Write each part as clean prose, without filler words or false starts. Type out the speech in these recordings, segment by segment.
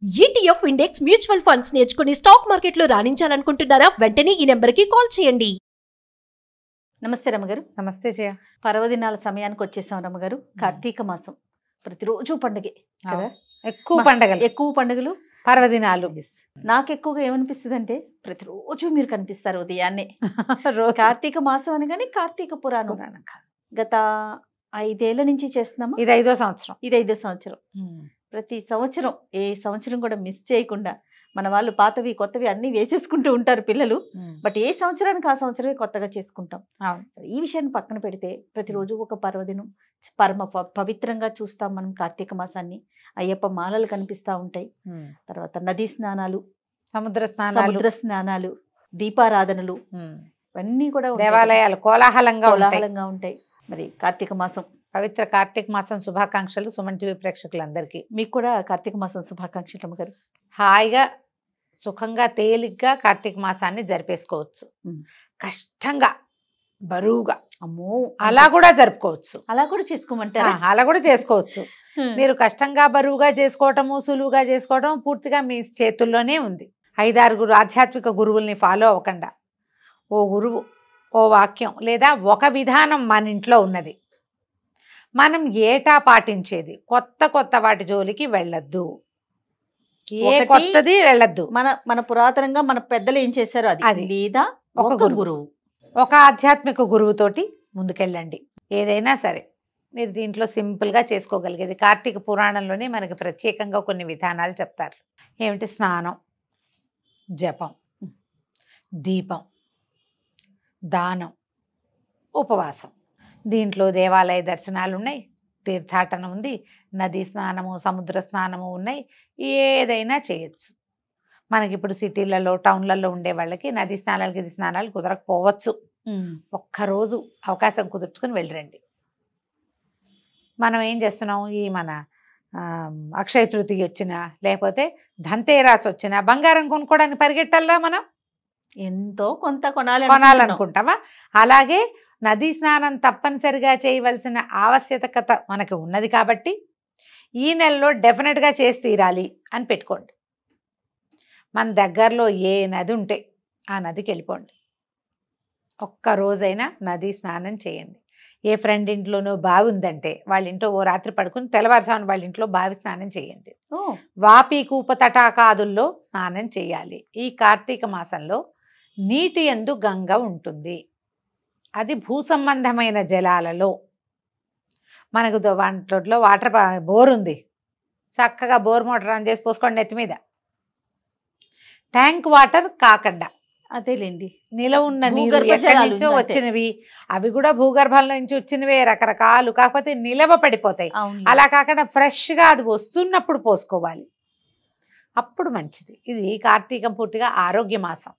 ETF index mutual funds నేర్చుకుని stock మార్కెట్లో రాణించాలనుకుంటున్నారా? వెంటనే ఈ నెంబర్కి కాల్ చేయండి. నమస్తే రమ్మగారు. నమస్తే జయ. పర్వదినాల సమయానికి వచ్చేసాం రమ్మగారు. కార్తీక మాసం ప్రతిరోజు పండుగే కదా, ఎక్కువ పండుగలు పర్వదినాలు. నాకు ఎక్కువగా ఏమనిపిస్తుంది అంటే ప్రతిరోజు మీరు కనిపిస్తారు ఉదయాన్నే. కార్తీక మాసం అని కానీ కార్తీక పురాణం గత 5 ఏళ్ల నుంచి చేస్తున్నాము. ఇది 5వ సంవత్సరం. ఇది 5వ సంవత్సరం. ప్రతి సంవత్సరం ఏ సంవత్సరం కూడా మిస్ చేయకుండా మన వాళ్ళు పాతవి కొత్తవి అన్ని వేసేసుకుంటూ ఉంటారు పిల్లలు. బట్ ఏ సంవత్సరానికి ఆ సంవత్సరమే కొత్తగా చేసుకుంటాం. ఈ విషయాన్ని పక్కన పెడితే ప్రతిరోజు ఒక పర్వదినం పరమ పవిత్రంగా చూస్తాం మనం. కార్తీక మాసాన్ని అయ్యప్ప మాలలు కనిపిస్తూ ఉంటాయి. తర్వాత నదీ స్నానాలు, సముద్ర స్నానాలు, దీపారాధనలు ఇవన్నీ కూడా దేవాలయాలు కోలాహలంగా ఉంటాయి. మరి కార్తీక మాసం, పవిత్ర కార్తీక మాసం శుభాకాంక్షలు సుమన్ టీవీ ప్రేక్షకులందరికీ. మీకు కూడా కార్తీక మాసం శుభాకాంక్షలు అమ్మగారు. హాయిగా సుఖంగా తేలిగ్గా కార్తీక మాసాన్ని జరిపేసుకోవచ్చు. కష్టంగా బరువుగా అమ్మో అలా కూడా జరుపుకోవచ్చు. అలా కూడా చేసుకోమంటారా? అలా కూడా చేసుకోవచ్చు. మీరు కష్టంగా బరువుగా చేసుకోవటము సులువుగా చేసుకోవటం పూర్తిగా మీ చేతుల్లోనే ఉంది. 5-6 ఆధ్యాత్మిక గురువుల్ని ఫాలో అవ్వకుండా ఓ గురువు, ఓ వాక్యం లేదా ఒక విధానం మన ఇంట్లో ఉన్నది. మనం ఏటా పాటించేది. కొత్త వాటి జోలికి వెళ్ళొద్దు. ఏ కొత్తది వెళ్ళొద్దు. మన పురాతనంగా మన పెద్దలు ఏం చేశారో అది లేదా ఒక గురువు, ఒక ఆధ్యాత్మిక గురువుతోటి ముందుకెళ్ళండి. ఏదైనా సరే మీరు దీంట్లో సింపుల్గా చేసుకోగలిగేది. కార్తీక పురాణంలోనే మనకి ప్రత్యేకంగా కొన్ని విధానాలు చెప్తారు. ఏమిటి? స్నానం, జపం, దీపం, దానం, ఉపవాసం. దీంట్లో దేవాలయ దర్శనాలు ఉన్నాయి, తీర్థాటన ఉంది, నదీ స్నానము, సముద్ర స్నానము ఉన్నాయి. ఏదైనా చేయొచ్చు. మనకి ఇప్పుడు సిటీలలో టౌన్లలో ఉండే వాళ్ళకి నదీ స్నానాలకి ఇది స్నానాలు కుదరకపోవచ్చు. ఒక్కరోజు అవకాశం కుదుర్చుకుని వెళ్ళరండి. మనం ఏం చేస్తున్నాం? ఈ మన అక్షయ తృతీయ వచ్చినా లేకపోతే ధన్తేరాస్ వచ్చినా బంగారం కొనుక్కోవడానికి పరిగెట్టాలా. మనం ఎంతో కొంత కొనాలనుకుంటామా? అలాగే నదీ స్నానం తప్పనిసరిగా చేయవలసిన ఆవశ్యకత మనకి ఉన్నది కాబట్టి ఈ నెలలో డెఫినెట్గా చేసి తీరాలి అని పెట్టుకోండి. మన దగ్గరలో ఏ నది ఉంటే ఆ నదికి వెళ్ళిపోండి. ఒక్కరోజైనా నదీ స్నానం చేయండి. ఏ ఫ్రెండ్ ఇంట్లోనో బావి ఉందంటే వాళ్ళ ఇంట్లో ఓ రాత్రి పడుకుని తెల్లవారుజామున వాళ్ళ ఇంట్లో బావి స్నానం చేయండి. వాపి కూప తటాకాదుల్లో స్నానం చేయాలి. ఈ కార్తీక మాసంలో నీటి యందు గంగ ఉంటుంది. అది భూ సంబంధమైన జలాలలో. మనకు వంటలో వాటర్ బోర్ ఉంది, చక్కగా బోర్ మోటార్ ఆన్ చేసి పోసుకోండి నెత్తి మీద. ట్యాంక్ వాటర్ కాకుండా అదేలేండి నిల ఉన్న నీరు ఎక్కడి నుంచో వచ్చినవి, అవి కూడా భూగర్భంలో నుంచి వచ్చినవే రకరకాలు, కాకపోతే నిలవ పడిపోతాయి. అలా కాకుండా ఫ్రెష్గా అది వస్తున్నప్పుడు పోసుకోవాలి, అప్పుడు మంచిది. ఇది కార్తీకం పూర్తిగా ఆరోగ్య మాసం.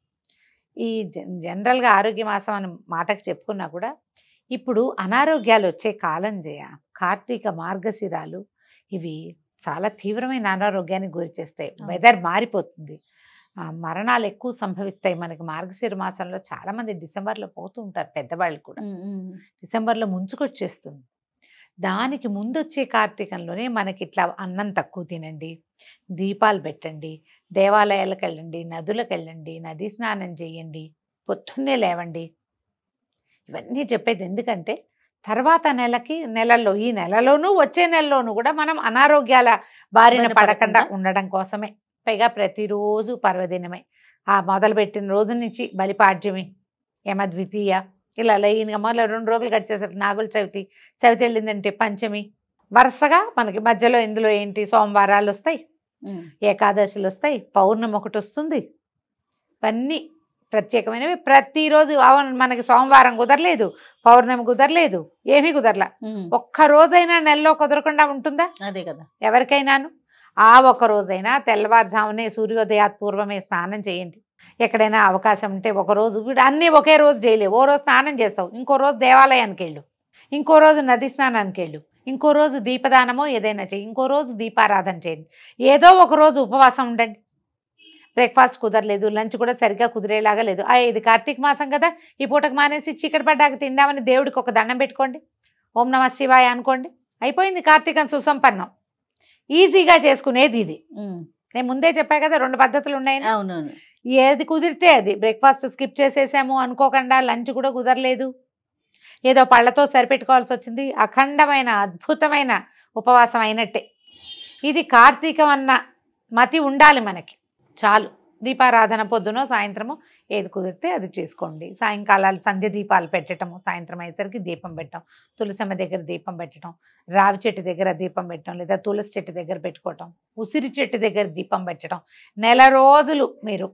ఈ జనరల్గా ఆరోగ్య మాసం అని మాటకు చెప్పుకున్నా కూడా ఇప్పుడు అనారోగ్యాలు వచ్చే కాలం చేయ. కార్తీక మార్గశిరాలు ఇవి చాలా తీవ్రమైన అనారోగ్యానికి గురి చేస్తాయి. వెదర్ మారిపోతుంది, మరణాలు ఎక్కువ సంభవిస్తాయి. మనకి మార్గశిర మాసంలో చాలామంది డిసెంబర్లో పోతూ ఉంటారు. పెద్దవాళ్ళు కూడా డిసెంబర్లో ముంచుకొచ్చేస్తుంది. దానికి ముందు వచ్చే కార్తీకంలోనే మనకి ఇట్లా అన్నం తక్కువ తినండి, దీపాలు పెట్టండి, దేవాలయాలకు వెళ్ళండి, నదులకు వెళ్ళండి, నదీ స్నానం చేయండి, పొద్దున్నే లేవండి. ఇవన్నీ చెప్పేది ఎందుకంటే తర్వాత నెలల్లో ఈ నెలలోనూ వచ్చే నెలలోనూ కూడా మనం అనారోగ్యాల బారిన పడకుండా ఉండడం కోసమే. పైగా ప్రతిరోజు పర్వదినమే. ఆ మొదలుపెట్టిన రోజు నుంచి బలిపాడ్యమి, యమద్వితీయ, ఇలా లైన్గా మళ్ళీ 2 రోజులు గడిచేసరికి నాగుల చవితి, చవితి వెళ్ళిందంటే పంచమి. వరుసగా మనకి మధ్యలో ఇందులో ఏంటి సోమవారాలు వస్తాయి, ఏకాదశులు వస్తాయి, పౌర్ణమి ఒకటి వస్తుంది. ఇవన్నీ ప్రత్యేకమైనవి. ప్రతిరోజు మనకి సోమవారం కుదరలేదు, పౌర్ణమి కుదరలేదు, ఏమీ కుదరలా. ఒక్కరోజైనా నెలలో కుదరకుండా ఉంటుందా? అదే కదా ఎవరికైనాను. ఆ ఒక్క రోజైనా తెల్లవారుజామునే సూర్యోదయాత్ పూర్వమే స్నానం చేయండి. ఎక్కడైనా అవకాశం ఉంటే ఒకరోజు, అన్నీ ఒకే రోజు చేయలేవు. ఓ రోజు స్నానం చేస్తావు, ఇంకో రోజు దేవాలయానికి వెళ్ళు, ఇంకో రోజు నది స్నానానికి వెళ్ళు, ఇంకో రోజు దీపదానమో ఏదైనా చేయి, ఇంకో రోజు దీపారాధన చేయండి. ఏదో ఒక రోజు ఉపవాసం ఉండండి. బ్రేక్ఫాస్ట్ కుదరలేదు, లంచ్ కూడా సరిగ్గా కుదిరేలాగా లేదు, ఇది కార్తీక మాసం కదా, ఈ పూటకు మానేసి చీకటి పడ్డాక తిందామని దేవుడికి ఒక దండం పెట్టుకోండి, ఓం నమః శివాయ అనుకోండి, అయిపోయింది కార్తీకం సుసంపన్నం. ఈజీగా చేసుకునేది ఇది. నేను ముందే చెప్పా కదా 2 పద్ధతులు ఉన్నాయని. అవునవును. ఏది కుదిరితే అది. బ్రేక్ఫాస్ట్ స్కిప్ చేసేసాము అనుకోకుండా, లంచ్ కూడా కుదరలేదు, ఏదో పళ్ళతో సరిపెట్టుకోవాల్సి వచ్చింది, అఖండమైన అద్భుతమైన ఉపవాసం అయినట్టే. ఇది కార్తీకం అన్న మతి ఉండాలి మనకి, చాలు. దీపారాధన పొద్దునో సాయంత్రమో ఏది కుదిరితే అది చేసుకోండి. సాయంకాలాలు సంధ్య దీపాలు పెట్టడము, సాయంత్రం అయ్యేసరికి దీపం పెట్టడం, తులసమ్మ దగ్గర దీపం పెట్టడం, రావి చెట్టు దగ్గర దీపం పెట్టడం, లేదా తులసి చెట్టు దగ్గర పెట్టుకోవటం, ఉసిరి చెట్టు దగ్గర దీపం పెట్టడం. నెల రోజులు మీరు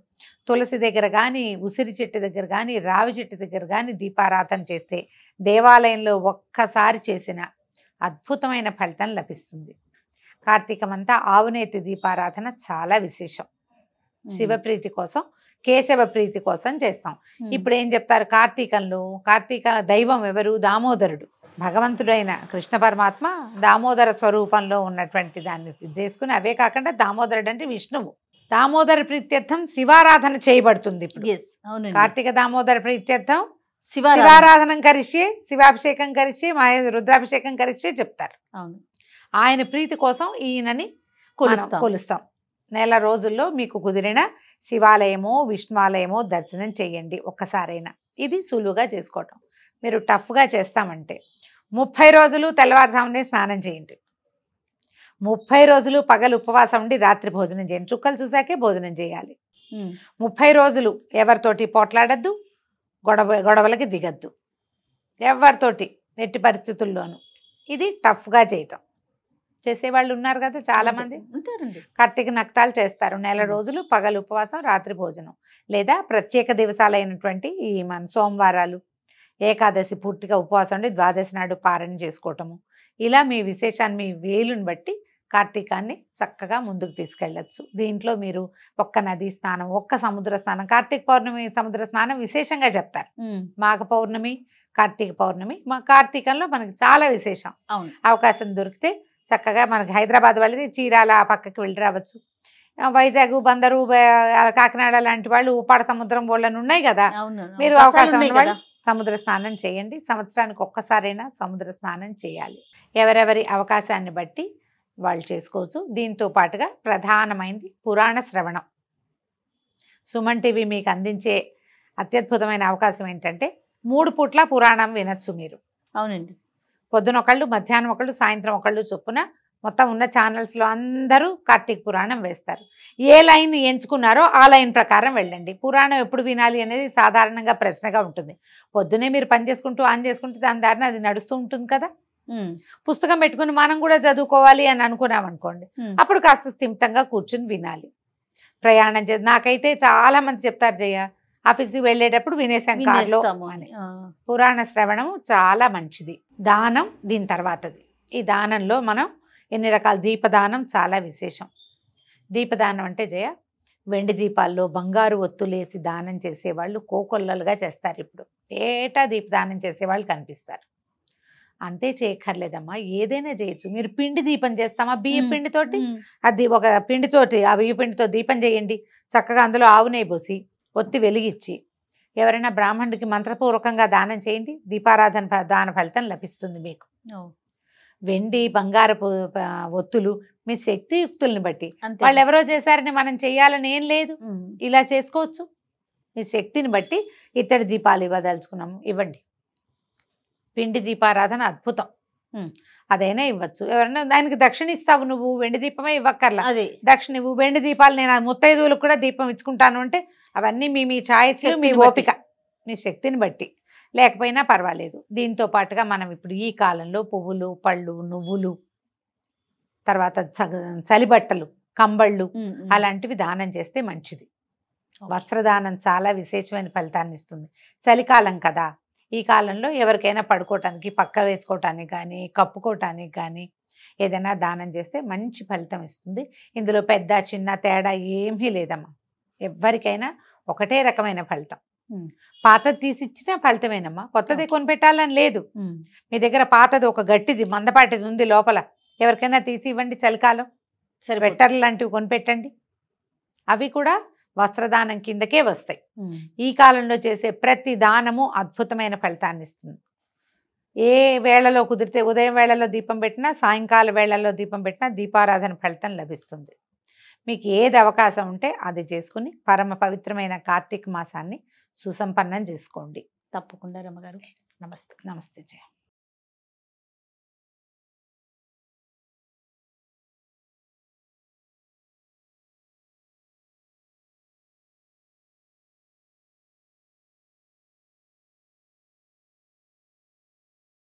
తులసి దగ్గర కానీ, ఉసిరి చెట్టు దగ్గర కానీ, రావి చెట్టు దగ్గర కానీ దీపారాధన చేస్తే దేవాలయంలో ఒక్కసారి చేసిన అద్భుతమైన ఫలితం లభిస్తుంది. కార్తీకం అంతా ఆవునేతి దీపారాధన చాలా విశేషం. శివప్రీతి కోసం, కేశవ ప్రీతి కోసం చేస్తాం. ఇప్పుడు ఏం చెప్తారు, కార్తీకంలో కార్తీక దైవం ఎవరు? దామోదరుడు. భగవంతుడైన కృష్ణ పరమాత్మ దామోదర స్వరూపంలో ఉన్నటువంటి దాన్ని చేసుకుని, అవే కాకుండా దామోదరుడు అంటే విష్ణువు. దామోదర ప్రీత్యర్థం శివారాధన చేయబడుతుంది ఇప్పుడు. కార్తీక దామోదర ప్రీత్యర్థం శివారాధనం కరిష్యే, శివాభిషేకం కరిష్యే, రుద్రాభిషేకం కరిష్యే చెప్తారు. ఆయన ప్రీతి కోసం ఈయనని కొలుస్తాం. నెల రోజుల్లో మీకు కుదిరిన శివాలయమో విష్ణువాలయమో దర్శనం చేయండి ఒక్కసారైనా. ఇది సులువుగా చేసుకోవటం. మీరు టఫ్గా చేస్తామంటే 30 రోజులు తెల్లవారుజామునే స్నానం చేయండి, 30 రోజులు పగలు ఉపవాసం ఉండి రాత్రి భోజనం చేయండి. చుక్కలు చూసాకే భోజనం చేయాలి. 30 రోజులు ఎవరితోటి పోట్లాడద్దు, గొడవలకి దిగద్దు, ఎవరితోటి ఎట్టి పరిస్థితుల్లోనూ. ఇది టఫ్గా చేయటం. చేసేవాళ్ళు ఉన్నారు కదా చాలా మంది ఉంటారండి. కార్తీక నక్తాలు చేస్తారు, నెల రోజులు పగలు ఉపవాసం రాత్రి భోజనం. లేదా ప్రత్యేక దివసాలైనటువంటి ఈ మన సోమవారాలు, ఏకాదశి పూర్తిగా ఉపవాసం ఉండి ద్వాదశి నాడు పారణ చేసుకోవటము. ఇలా మీ విశేషాన్ని, మీ వేలుని బట్టి కార్తీకాన్ని చక్కగా ముందుకు తీసుకెళ్ళచ్చు. దీంట్లో మీరు ఒక్క నదీ స్నానం, ఒక్క సముద్ర స్నానం, కార్తీక పౌర్ణమి సముద్ర స్నానం విశేషంగా చెప్తారు. మాఘ పౌర్ణమి, కార్తీక పౌర్ణమి, మా కార్తీకంలో మనకి చాలా విశేషం. అవకాశం దొరికితే చక్కగా మనకి హైదరాబాద్ వాళ్ళది చీరాల ఆ పక్కకి వెళ్ళి రావచ్చు. వైజాగ్, బందరు, కాకినాడ లాంటి వాళ్ళు ఉప్పాడ సముద్రం వాళ్ళని ఉన్నాయి కదా, మీరు అవకాశం వాళ్ళు సముద్ర స్నానం చేయండి. సంవత్సరానికి ఒక్కసారైనా సముద్ర స్నానం చేయాలి. ఎవరెవరి అవకాశాన్ని బట్టి వాళ్ళు చేసుకోవచ్చు. దీంతో పాటుగా ప్రధానమైనది పురాణ శ్రవణం. సుమన్ టీవీ మీకు అందించే అత్యద్భుతమైన అవకాశం ఏంటంటే 3 పూట్ల పురాణం వినొచ్చు మీరు. అవునండి. పొద్దున ఒకళ్ళు, మధ్యాహ్నం ఒకళ్ళు, సాయంత్రం ఒకళ్ళు చొప్పున మొత్తం ఉన్న ఛానల్స్లో అందరూ కార్తీక పురాణం వేస్తారు. ఏ లైన్ ఎంచుకున్నారో ఆ లైన్ ప్రకారం వెళ్ళండి. పురాణం ఎప్పుడు వినాలి అనేది సాధారణంగా ప్రశ్నగా ఉంటుంది. పొద్దునే మీరు పని చేసుకుంటూ ఆన్ చేసుకుంటూ దాని దారిన అది నడుస్తూ ఉంటుంది కదా. పుస్తకం పెట్టుకుని మనం కూడా చదువుకోవాలి అని అనుకున్నాం అనుకోండి, అప్పుడు కాస్త స్థిమితంగా కూర్చుని వినాలి. ప్రయాణం చేసి నాకైతే చాలా మంది చెప్తారు, జయ ఆఫీస్కి వెళ్ళేటప్పుడు వినేసాం కార్లో అని. పురాణ శ్రవణము చాలా మంచిది. దానం దీని తర్వాతది. ఈ దానంలో మనం ఎన్ని రకాల దీపదానం చాలా విశేషం. దీపదానం అంటే జయ వెండి దీపాల్లో బంగారు ఒత్తులేసి దానం చేసేవాళ్ళు కోకొల్లలుగా చేస్తారు. ఇప్పుడు ఏటా దీపదానం చేసేవాళ్ళు కనిపిస్తారు. అంతే చేయక్కర్లేదమ్మా, ఏదైనా చేయొచ్చు. మీరు పిండి దీపం చేస్తామా, బియ్య పిండితోటి, అది ఒక పిండితోటి ఆ బియ్య పిండితో దీపం చేయండి. చక్కగా అందులో ఆవు నెయ్యి పోసి ఒత్తి వెలిగించి ఎవరైనా బ్రాహ్మణుడికి మంత్రపూర్వకంగా దానం చేయండి. దీపారాధన దాన ఫలితం లభిస్తుంది మీకు. వెండి బంగారపు ఒత్తులు మీ శక్తియుక్తుల్ని బట్టి, వాళ్ళు ఎవరో చేశారని మనం చెయ్యాలని ఏం లేదు, ఇలా చేసుకోవచ్చు. మీ శక్తిని బట్టి ఇత్తడి దీపాలు ఇవ్వదలుచుకున్నాము, ఇవ్వండి. పిండి దీపారాధన అద్భుతం, అదైనా ఇవ్వచ్చు. ఎవరైనా దానికి దక్షిణ ఇస్తావు, నువ్వు వెండి దీపమే ఇవ్వక్కర్లా, దక్షిణ ఇవ్వు. వెండి దీపాలు నేను ముత్తైదువులకు కూడా దీపం ఇచ్చుకుంటాను అంటే అవన్నీ మీ ఛాయిస్, మీ ఓపిక, మీ శక్తిని బట్టి. లేకపోయినా పర్వాలేదు. దీంతో పాటుగా మనం ఇప్పుడు ఈ కాలంలో పువ్వులు, పళ్ళు, నువ్వులు, తర్వాత చలిబట్టలు, కంబళ్ళు అలాంటివి దానం చేస్తే మంచిది. వస్త్రదానం చాలా విశేషమైన ఫలితాన్ని ఇస్తుంది. చలికాలం కదా, ఈ కాలంలో ఎవరికైనా పడుకోవటానికి, పక్క వేసుకోవటానికి కానీ, కప్పుకోవటానికి కానీ ఏదైనా దానం చేస్తే మంచి ఫలితం ఇస్తుంది. ఇందులో పెద్ద చిన్న తేడా ఏమీ లేదమ్మా, ఎవరికైనా ఒకటే రకమైన ఫలితం. పాతది తీసిచ్చినా ఫలితమేనమ్మా, కొత్తది కొనిపెట్టాలని లేదు. మీ దగ్గర పాతది ఒక గట్టిది మందపాటిది ఉంది లోపల, ఎవరికైనా తీసి ఇవ్వండి. చలికాలం స్వెట్టర్లు లాంటివి కొనిపెట్టండి, అవి కూడా వస్త్రదానం కిందకే వస్తాయి. ఈ కాలంలో చేసే ప్రతి దానము అద్భుతమైన ఫలితాన్ని ఇస్తుంది. ఏ వేళలో కుదిరితే ఉదయం వేళలో దీపం పెట్టినా, సాయంకాల వేళల్లో దీపం పెట్టినా దీపారాధన ఫలితం లభిస్తుంది. మీకు ఏది అవకాశం ఉంటే అది చేసుకుని పరమ పవిత్రమైన కార్తీక మాసాన్ని సుసంపన్నం చేసుకోండి. తప్పకుండా రమ్మగారు. నమస్తే. నమస్తే జయ.